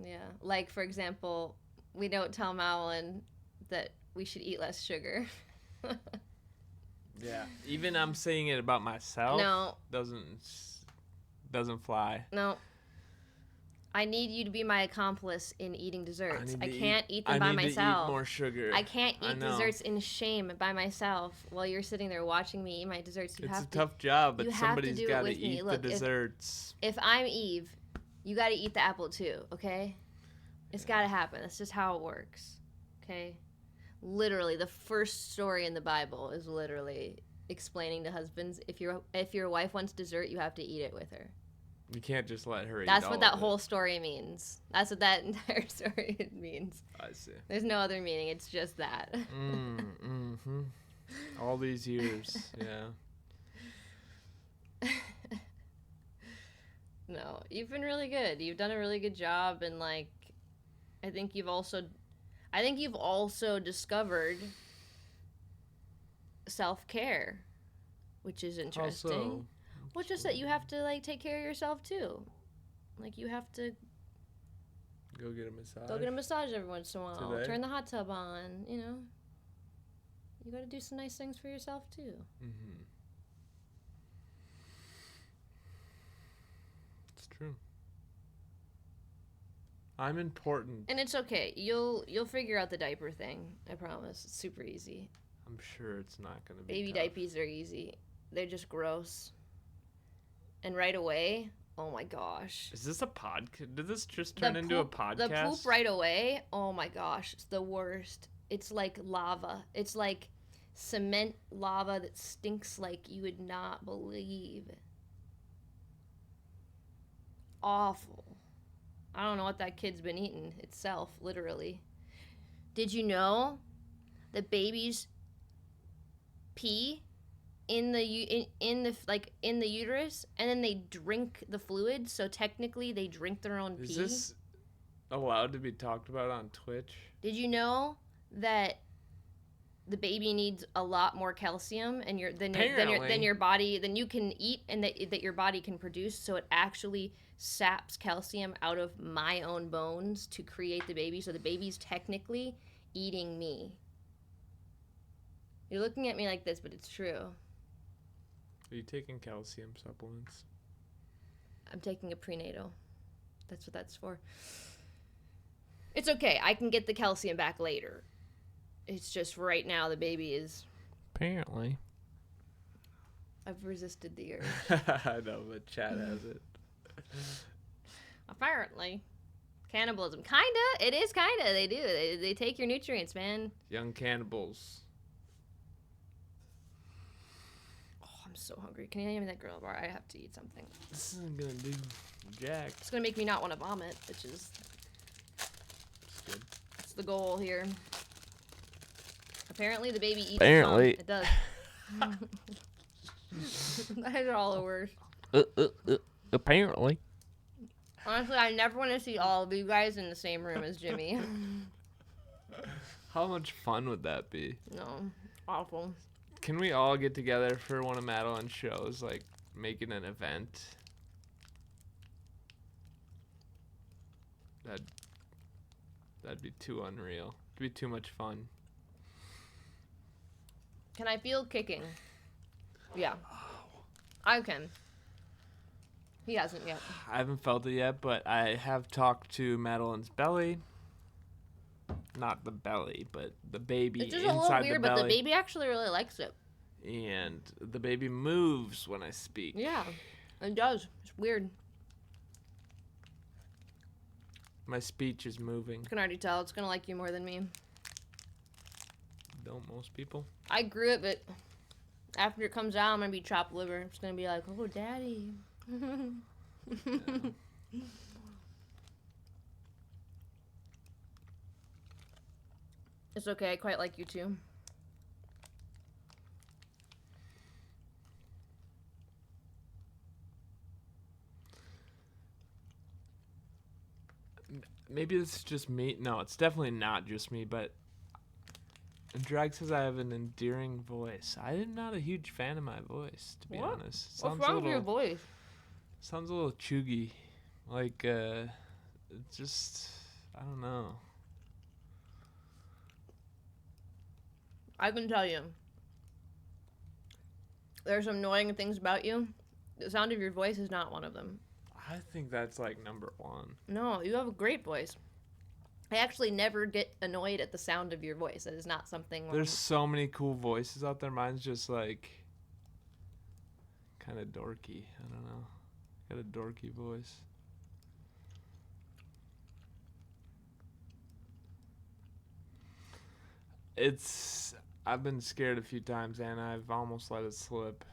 B: Yeah, like, for example, we don't tell Madilyn that we should eat less sugar.
A: Yeah, even I'm saying it about myself.
B: No.
A: Doesn't fly.
B: No. I need you to be my accomplice in eating desserts. I can't eat them by myself.
A: I need to eat more sugar.
B: I can't eat desserts in shame by myself while you're sitting there watching me eat my desserts.
A: It's a tough job, but somebody's got to eat the desserts.
B: If I'm Eve, you got to eat the apple too, okay? It's got to happen. That's just how it works, okay? Literally, the first story in the Bible is literally explaining to husbands, if your wife wants dessert, you have to eat it with her.
A: You can't just let her eat
B: That's
A: all
B: what that
A: of
B: whole story means. That's what that entire story means.
A: I see.
B: There's no other meaning. It's just that.
A: Mm-hmm. All these years, yeah.
B: No, you've been really good. You've done a really good job, and I think you've also discovered self-care, which is interesting.
A: Also,
B: well, just that you have to take care of yourself too. You have to
A: go get a massage.
B: Go get a massage every once in a while.
A: Today?
B: Turn the hot tub on. You got to do some nice things for yourself too.
A: Mm-hmm. It's true. I'm important.
B: And it's okay. You'll figure out the diaper thing. I promise. It's super easy.
A: I'm sure it's not going to be
B: Baby
A: tough.
B: diapers are easy. They're just gross. And right away, oh my gosh.
A: Is this a podcast? Did this just turn into a podcast?
B: The poop right away, oh my gosh, it's the worst. It's like lava. It's like cement lava that stinks like you would not believe. Awful. I don't know what that kid's been eating itself, literally. Did you know that babies pee in the uterus, and then they drink the fluid, so technically they drink their own pee?
A: Is this allowed to be talked about on Twitch?
B: Did you know that the baby needs a lot more calcium and than your body than you can eat and that your body can produce, so it actually saps calcium out of my own bones to create the baby, so the baby's technically eating me. You're looking at me like this, but it's true.
A: Are you taking calcium supplements?
B: I'm taking a prenatal. That's what that's for. It's okay. I can get the calcium back later. It's just right now the baby is...
A: Apparently.
B: I've resisted the urge.
A: I know, but Chad has it.
B: Apparently. Cannibalism. Kinda. It is kinda. They do. They take your nutrients, man.
A: Young cannibals.
B: Oh, I'm so hungry. Can you hand me that granola bar? I have to eat something.
A: This isn't gonna do jack.
B: It's gonna make me not want to vomit, which is...
A: It's good.
B: That's the goal here. Apparently the baby eats
A: Apparently.
B: It does. That is all the worst.
A: Apparently.
B: Honestly, I never want to see all of you guys in the same room as Jimmy.
A: How much fun would that be?
B: No. Awful.
A: Can we all get together for one of Madilyn's shows, like making an event? That'd be too unreal. It'd be too much fun.
B: Can I feel kicking? Yeah. I can. He hasn't yet.
A: I haven't felt it yet, but I have talked to Madilyn's belly. Not the belly, but the baby
B: it's just
A: inside
B: a little weird,
A: the belly.
B: but the baby actually really likes it.
A: And the baby moves when I speak.
B: Yeah, it does. It's weird.
A: My speech is moving.
B: I can already tell. It's going to like you more than me.
A: Don't most people?
B: I grew it, but after it comes out, I'm going to be chopped liver. It's going to be like, oh, daddy.
A: Yeah.
B: It's okay. I quite like you too.
A: Maybe it's just me. No, it's definitely not just me, but Drag says I have an endearing voice. I'm not a huge fan of my voice, to be honest.
B: What's wrong with your voice?
A: Sounds a little chuggy. Like, it's just, I don't know.
B: I can tell you. There's some annoying things about you. The sound of your voice is not one of them.
A: I think that's like number one.
B: No, you have a great voice. I actually never get annoyed at the sound of your voice. That is not something...
A: There's so many cool voices out there. Mine's just like kind of dorky. I don't know. Got a dorky voice. I've been scared a few times and I've almost let it slip.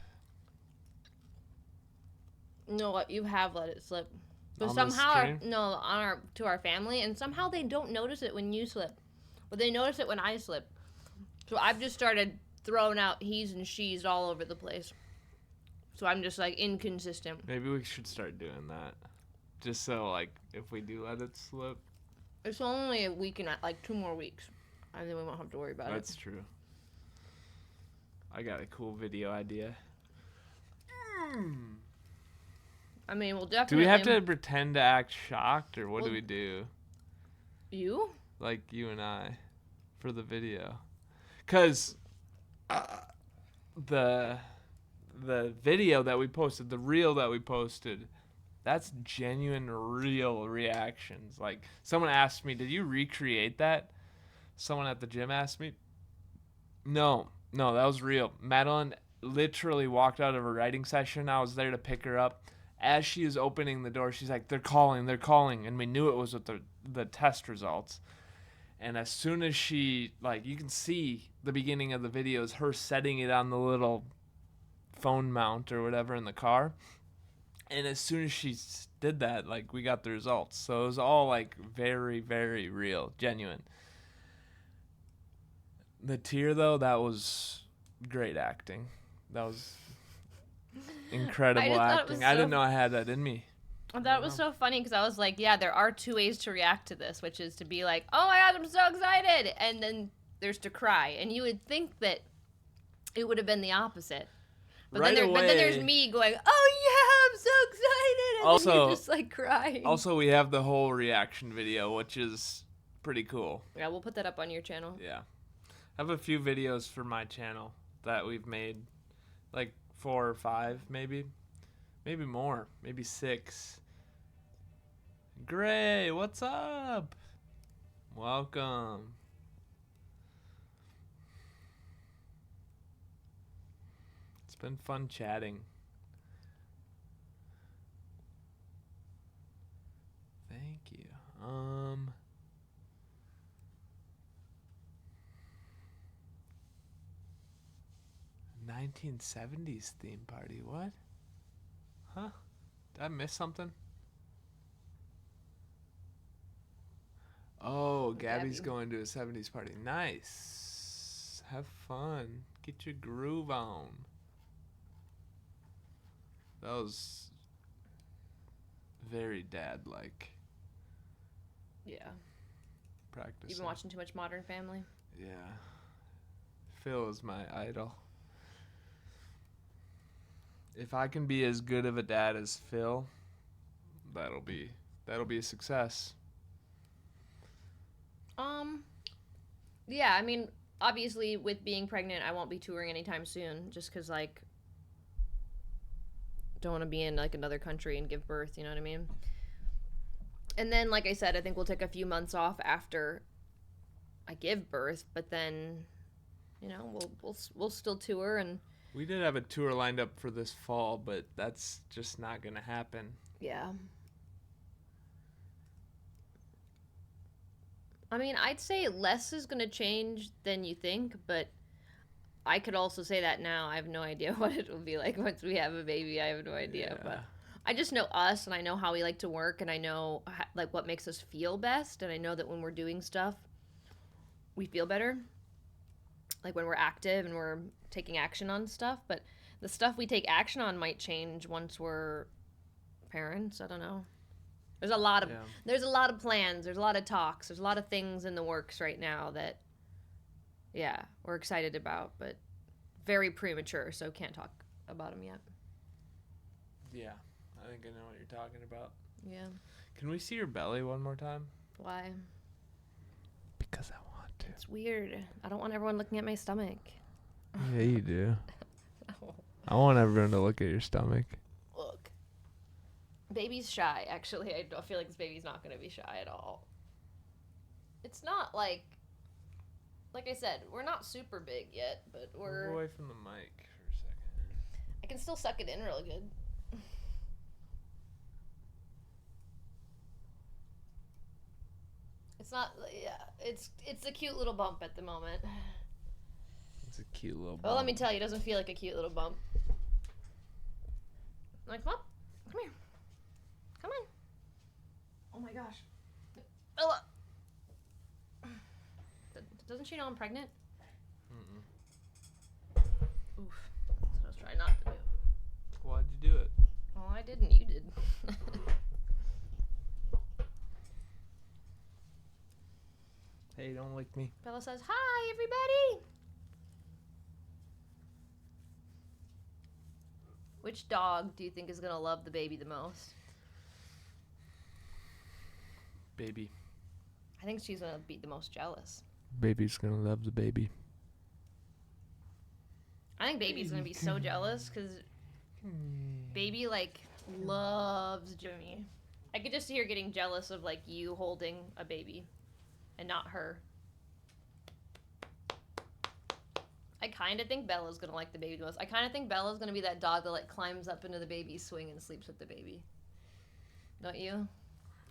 B: No, what you have let it slip, but
A: On
B: somehow to our family, and somehow they don't notice it when you slip, but they notice it when I slip. So I've just started throwing out he's and she's all over the place. So I'm just like inconsistent.
A: Maybe we should start doing that, just so like if we do let it slip.
B: It's only a week and like 2 more weeks, and then we won't have to worry about it.
A: That's true. I got a cool video idea.
B: I mean, we'll definitely...
A: Do we have to pretend to act shocked, or what do we do?
B: You?
A: Like you and I, for the video. Because the video that we posted, the reel that we posted, that's genuine, real reactions. Like, someone asked me, did you recreate that? Someone at the gym asked me. No, that was real. Madilyn literally walked out of a writing session. I was there to pick her up. As she is opening the door, she's like, they're calling. And we knew it was with the test results. And as soon as she, like, you can see the beginning of the video is her setting it on the little phone mount or whatever in the car. And as soon as she did that, like, we got the results. So it was all, like, very, very real, genuine. The tear, though, that was great acting. That was... incredible acting. I didn't know I had that in me.
B: I thought it was so funny because I was like, yeah, there are 2 ways to react to this, which is to be like, oh my god, I'm so excited, and then there's to cry, and you would think that it would have been the opposite. But
A: Right
B: then
A: away.
B: But then there's me going, "Oh yeah, I'm so excited!" And then you're just like crying.
A: Also, we have the whole reaction video, which is pretty cool.
B: Yeah, we'll put that up on your channel.
A: Yeah, I have a few videos for my channel that we've made, like 4 or 5, maybe more, maybe 6. Gray, what's up? Welcome. It's been fun chatting. Thank you. 1970s theme party. What? Huh? Did I miss something? Oh, Gabby's going to a 70s party. Nice. Have fun. Get your groove on. That was very dad-like.
B: Yeah.
A: Practice.
B: You've been watching too much Modern Family?
A: Yeah. Phil is my idol. If I can be as good of a dad as Phil, that'll be a success.
B: Yeah, I mean, obviously with being pregnant, I won't be touring anytime soon, just because, like, don't want to be in, like, another country and give birth, you know what I mean? And then, like I said, I think we'll take a few months off after I give birth, but then, you know, we'll still tour. And
A: we did have a tour lined up for this fall, but that's just not gonna happen.
B: Yeah. I mean, I'd say less is going to change than you think, but I could also say that now. I have no idea what it will be like once we have a baby. I have no idea.
A: Yeah.
B: But I just know us, and I know how we like to work, and I know, like, what makes us feel best, and I know that when we're doing stuff, we feel better. Like, when we're active and we're taking action on stuff. But the stuff we take action on might change once we're parents. I don't know. There's a lot of plans. There's a lot of talks. There's a lot of things in the works right now that, yeah, we're excited about, but very premature, so can't talk about them yet.
A: Yeah, I think I know what you're talking about.
B: Yeah.
A: Can we see your belly one more time?
B: Why?
A: Because I want to.
B: It's weird. I don't want everyone looking at my stomach.
A: Yeah, you do.
B: No.
A: I want everyone to look at your stomach.
B: Look. Baby's shy, actually. I feel like this baby's not going to be shy at all. It's not like I said, we're not super big yet, but we're...
A: Move away from the mic for a second.
B: I can still suck it in real good. It's not... Yeah, it's a cute little bump at the moment.
A: It's a cute little bump.
B: Well, let me tell you, it doesn't feel like a cute little bump. Like, come on. Come here. Come on. Oh my gosh. Bella! Doesn't she know I'm pregnant?
A: Mm-mm.
B: Oof. That's what I was trying not to do.
A: Why'd you do it?
B: Well, I didn't. You did.
A: Hey, don't lick me.
B: Bella says, "Hi, everybody." Which dog do you think is going to love the baby the most?
A: Baby.
B: I think she's going to be the most jealous.
A: Baby's gonna love the baby.
B: I think baby's going to be so jealous because baby, like, loves Jimmy. I could just see her getting jealous of, like, you holding a baby and not her. I kind of think Bella's going to like the baby the most. I kind of think Bella's going to be that dog that, like, climbs up into the baby's swing and sleeps with the baby. Don't you?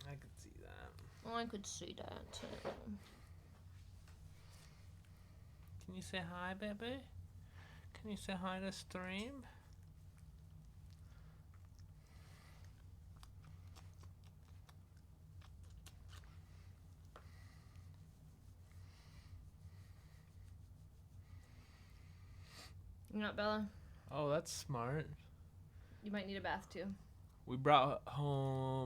A: I could see that.
B: Oh, I could see that, too.
A: Can you say hi, baby? Can you say hi to stream?
B: You not, Bella?
A: Oh, that's smart.
B: You might need a bath, too.
A: We brought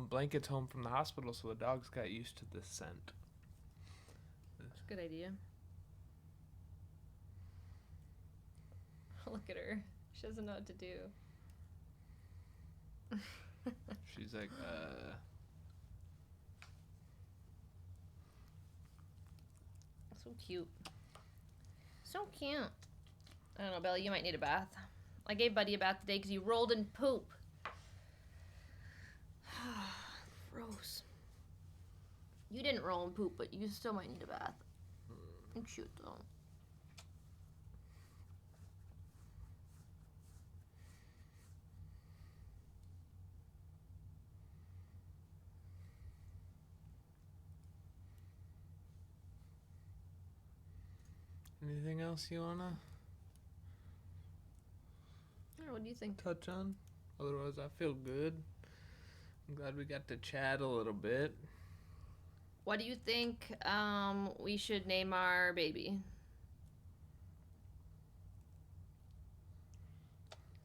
A: blankets home from the hospital, so the dogs got used to the scent.
B: That's a good idea. Look at her. She doesn't know what to do.
A: She's like,
B: So cute. So cute. I don't know, Bella, you might need a bath. I gave Buddy a bath today because he rolled in poop. Gross. You didn't roll in poop, but you still might need a bath. I'm cute, though.
A: anything else you wanna
B: What do you think?
A: touch on? Otherwise, I feel good. I'm glad we got to chat a little bit.
B: What do you think we should name our baby?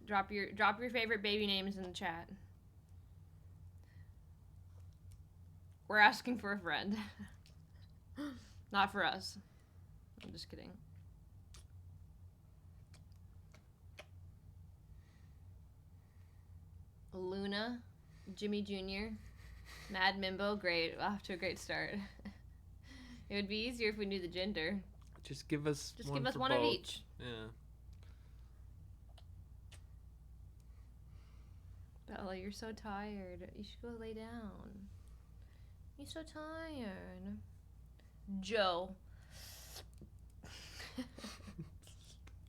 B: Drop your favorite baby names in the chat. We're asking for a friend. Not for us. I'm just kidding. Luna, Jimmy Jr., Mad Mimbo, great. Off to a great start. It would be easier if we knew the gender.
A: Just give us
B: one of each.
A: Yeah.
B: Bella, you're so tired. You should go lay down. You're so tired. Joe.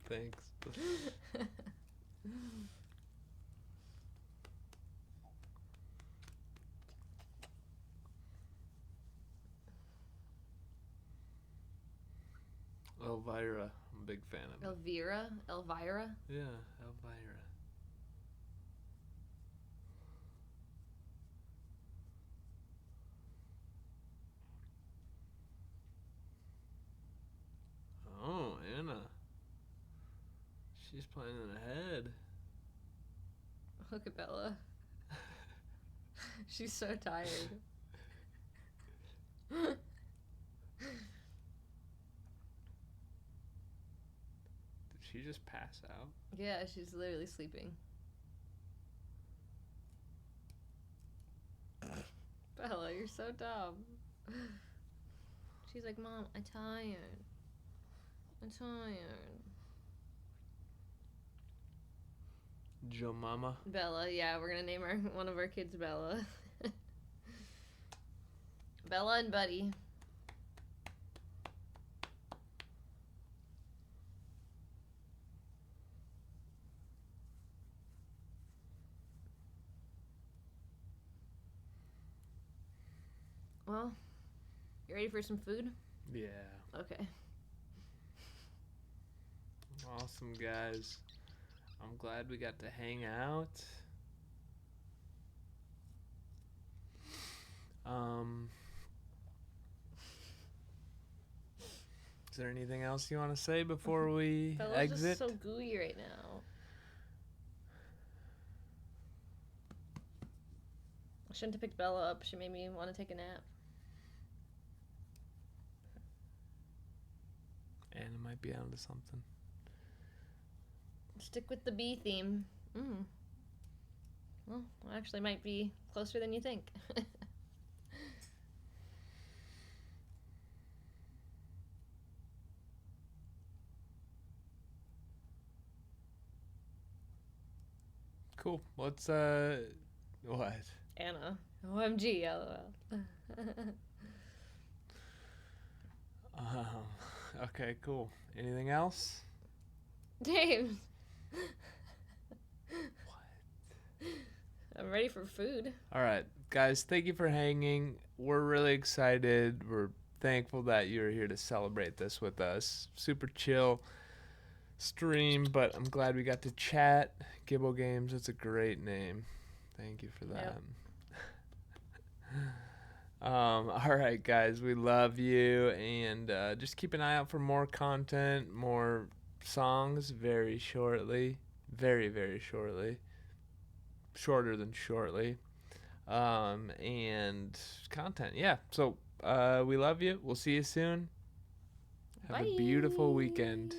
A: Thanks. Elvira. I'm a big fan of it.
B: Elvira?
A: Yeah, Elvira. Oh, Anna. She's planning ahead.
B: Look at Bella. She's so tired.
A: Did she just pass out?
B: Yeah, she's literally sleeping. Bella, you're so dumb. She's like, Mom, I'm tired.
A: Joe Mama.
B: Bella, yeah, we're gonna name one of our kids Bella. Bella and Buddy. Well, you ready for some food?
A: Yeah.
B: Okay.
A: Awesome, guys. I'm glad we got to hang out. Is there anything else you want to say before we
B: Bella's
A: exit?
B: just so gooey right now. I shouldn't have picked Bella up. She made me want to take a nap.
A: Anna might be onto something.
B: Stick with the bee theme. Well, actually might be closer than you think.
A: Cool. Let's what?
B: Anna. OMG, LOL.
A: Okay, cool. Anything else?
B: James.
A: What?
B: I'm ready for food.
A: All right, guys, thank you for hanging. We're really excited. We're thankful that you're here to celebrate this with us. Super chill stream, but I'm glad we got to chat. Gibbo Games, it's a great name. Thank you for that. Yep. All right, guys, we love you, and just keep an eye out for more content, more songs very shortly. Very, very shortly. Shorter than shortly. And content. Yeah, so we love you. We'll see you soon. Have a beautiful weekend.